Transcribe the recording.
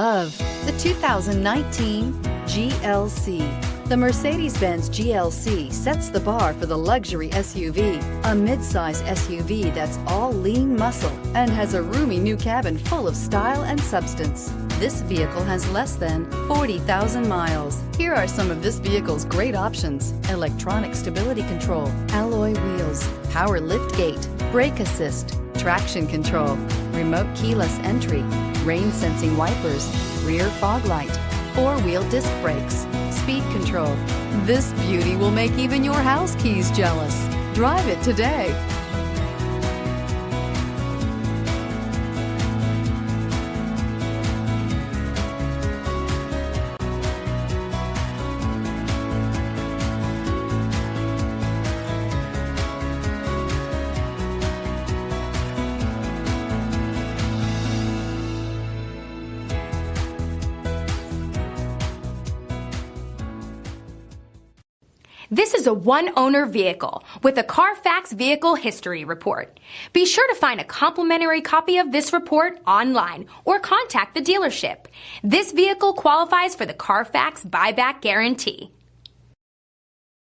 Of the 2019 GLC. The Mercedes-Benz GLC sets the bar for the luxury SUV, a midsize SUV that's all lean muscle and has a roomy new cabin full of style and substance. This vehicle has less than 40,000 miles. Here are some of this vehicle's great options: electronic stability control, alloy wheels, power liftgate, brake assist, traction control, remote keyless entry, rain sensing wipers, rear fog light, four-wheel disc brakes, speed control. This beauty will make even your house keys jealous. Drive it today. This is a one-owner vehicle with a Carfax Vehicle History Report. Be sure to find a complimentary copy of this report online or contact the dealership. This vehicle qualifies for the Carfax Buyback Guarantee.